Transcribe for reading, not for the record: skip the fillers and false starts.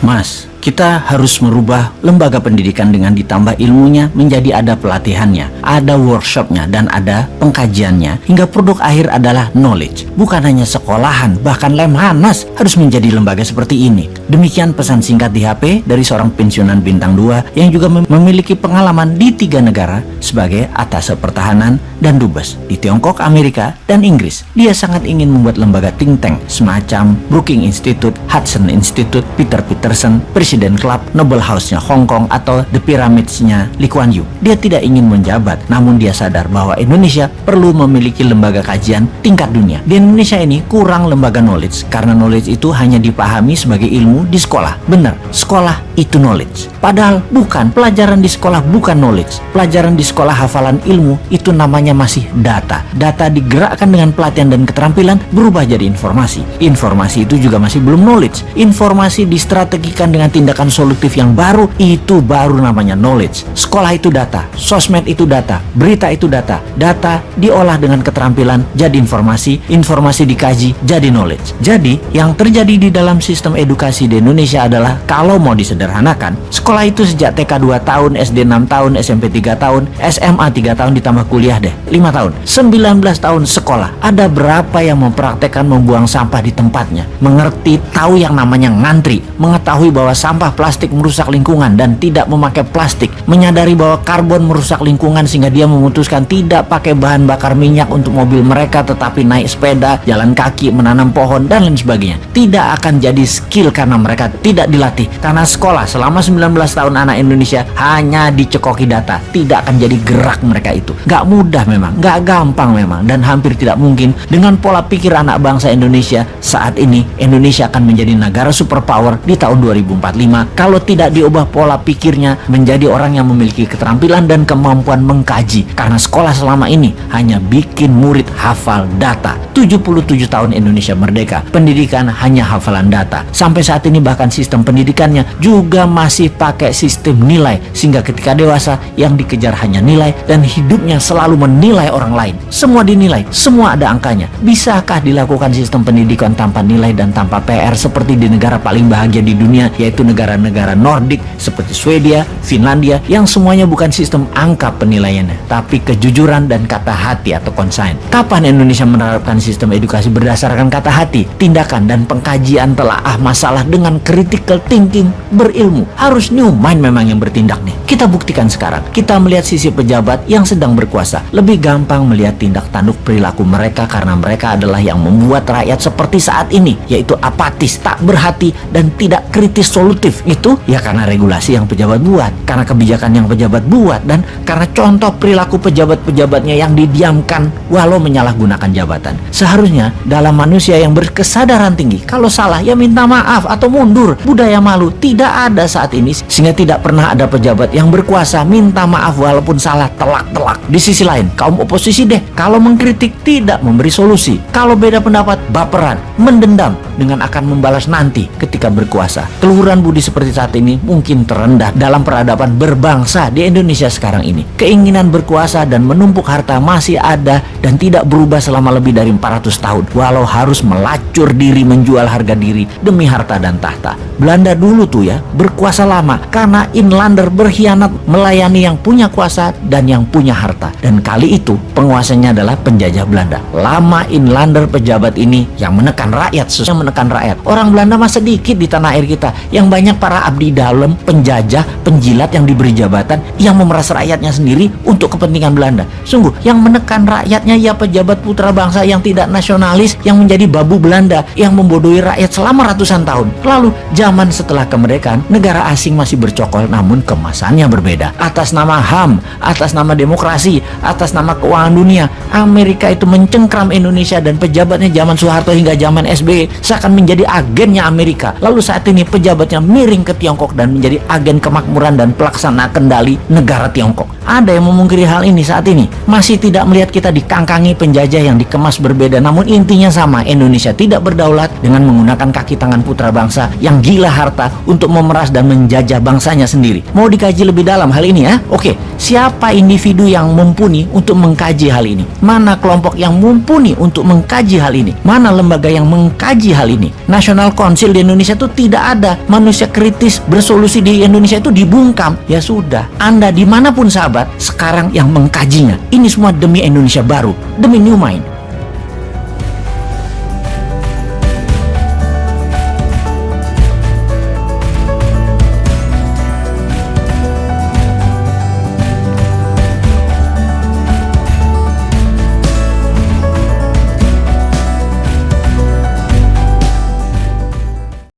Mas, kita harus merubah lembaga pendidikan dengan ditambah ilmunya menjadi ada pelatihannya, ada workshopnya, dan ada pengkajiannya, hingga produk akhir adalah knowledge. Bukan hanya sekolahan, bahkan Lemhanas harus menjadi lembaga seperti ini. Demikian pesan singkat di HP dari seorang pensiunan bintang 2 yang juga memiliki pengalaman di 3 negara sebagai atase pertahanan dan dubes di Tiongkok, Amerika, dan Inggris. Dia sangat ingin membuat lembaga think tank semacam Brookings Institute, Hudson Institute, Peter Peterson, Presiden Club, Noble House-nya Hong Kong, atau The Pyramids-nya Lee Kuan Yew. Dia tidak ingin menjabat, namun dia sadar bahwa Indonesia perlu memiliki lembaga kajian tingkat dunia. Di Indonesia ini kurang lembaga knowledge, karena knowledge itu hanya dipahami sebagai ilmu di sekolah. Benar, sekolah itu knowledge. Padahal bukan, pelajaran di sekolah bukan knowledge. Pelajaran di sekolah hafalan ilmu itu namanya masih data. Data digerakkan dengan pelatihan dan keterampilan berubah jadi informasi. Informasi itu juga masih belum knowledge. Informasi distrategikan dengan tindakan solutif yang baru, itu baru namanya knowledge. Sekolah itu data, sosmed itu data, berita itu data. Data diolah dengan keterampilan jadi informasi, informasi dikaji jadi knowledge. Jadi yang terjadi di dalam sistem edukasi di Indonesia adalah, kalau mau disederhanakan, sekolah itu sejak TK 2 tahun, SD 6 tahun, SMP 3 tahun, SMA 3 tahun, ditambah kuliah deh 5 tahun, 19 tahun sekolah. Ada berapa yang mempraktekkan membuang sampah di tempatnya, mengerti, tahu yang namanya ngantri, mengetahui bahwa sampah plastik merusak lingkungan dan tidak memakai plastik, menyadari bahwa karbon merusak lingkungan sehingga dia memutuskan tidak pakai bahan bakar minyak untuk mobil mereka, tetapi naik sepeda, jalan kaki, menanam pohon, dan lain sebagainya. Tidak akan jadi skill karena mereka tidak dilatih. Karena sekolah selama 19 tahun anak Indonesia hanya dicekoki data, tidak akan jadi gerak mereka itu. Gak mudah memang, gak gampang memang, dan hampir tidak mungkin dengan pola pikir anak bangsa Indonesia saat ini. Indonesia akan menjadi negara superpower di tahun 2045 kalau tidak diubah pola pikirnya menjadi orang yang memiliki keterampilan dan kemampuan mengkaji. Karena sekolah selama ini hanya bikin murid hafal data. 77 tahun Indonesia merdeka, pendidikan hanya hafalan data. Sampai saat ini bahkan sistem pendidikannya juga masih pakai sistem nilai, sehingga ketika dewasa yang dikejar hanya nilai dan hidupnya selalu menilai orang lain. Semua dinilai, semua ada angkanya. Bisakah dilakukan sistem pendidikan tanpa nilai dan tanpa PR seperti di negara paling bahagia di dunia, yaitu negara-negara Nordik seperti Swedia, Finlandia, yang semuanya bukan sistem angka penilaiannya, tapi kejujuran dan kata hati atau konsain. Kapan Indonesia menerapkan sistem edukasi berdasarkan kata hati, tindakan, dan pengkajian telaah masalah dengan critical thinking, berilmu? Harus new mind memang yang bertindak nih. Kita buktikan sekarang. Kita melihat sisi pejabat yang sedang berkuasa. Lebih gampang melihat tindak tanduk perilaku mereka karena mereka adalah yang membuat rakyat seperti saat ini, yaitu apatis, tak berhati, dan tidak kritis solutif. Itu ya karena regulasi yang pejabat buat, karena kebijakan yang pejabat buat, dan karena contoh perilaku pejabat-pejabatnya yang didiamkan walau menyalahgunakan jabatan. Seharusnya dalam manusia yang berkesadaran tinggi, kalau salah ya minta maaf atau mundur. Budaya malu tidak ada saat ini, sehingga tidak pernah ada pejabat yang berkuasa minta maaf walaupun salah telak-telak. Di sisi lain, kaum oposisi deh, kalau mengkritik tidak memberi solusi, kalau beda pendapat baperan, mendendam dengan akan membalas nanti ketika berkuasa. Keluhuran budi seperti saat ini mungkin terendah dalam peradaban berbangsa di Indonesia sekarang ini. Keinginan berkuasa dan menumpuk harta masih ada dan tidak berubah selama lebih dari 400 tahun, walau harus melacur diri, menjual harga diri demi harta dan tahta. Belanda dulu tuh ya berkuasa lama karena inlander berkhianat melayani yang punya kuasa dan yang punya harta, dan kali itu penguasanya adalah penjajah Belanda. Lama inlander pejabat ini yang menekan rakyat, susahnya menekan rakyat. Orang Belanda mah sedikit di tanah air kita, yang banyak para abdi dalam, penjajah, penjilat yang diberi jabatan, yang memeras rakyatnya sendiri untuk kepentingan Belanda. Sungguh yang menekan rakyatnya ya pejabat putra bangsa yang tidak nasionalis, yang menjadi babu Belanda, yang membodohi rakyat selama ratusan tahun. Lalu zaman setelah kemerdekaan, negara asing masih bercokol namun kemasannya berbeda. Atas nama HAM, atas nama demokrasi, atas nama keuangan dunia, Amerika itu mencengkram Indonesia dan pejabatnya zaman Soeharto hingga zaman SBY seakan menjadi agennya Amerika. Lalu saat ini pejabatnya miring ke Tiongkok dan menjadi agen kemakmuran dan pelaksana kendali negara Tiongkok. Ada yang memungkiri hal ini saat ini? Masih tidak melihat kita dikangkangi penjajah yang dikemas berbeda, namun intinya sama. Indonesia tidak berdaulat dengan menggunakan kaki tangan putra bangsa yang gila harta untuk memeras dan menjajah bangsanya sendiri. Mau dikaji lebih dalam hal ini ya? Oke, siapa individu yang mumpuni untuk mengkaji hal ini? Mana kelompok yang mumpuni untuk mengkaji hal ini? Mana lembaga yang mengkaji hal ini? National Council di Indonesia itu tidak ada. Manusia manusia kritis bersolusi di Indonesia itu dibungkam. Ya sudah, Anda dimanapun sahabat sekarang yang mengkajinya. Ini semua demi Indonesia baru, demi New Mind.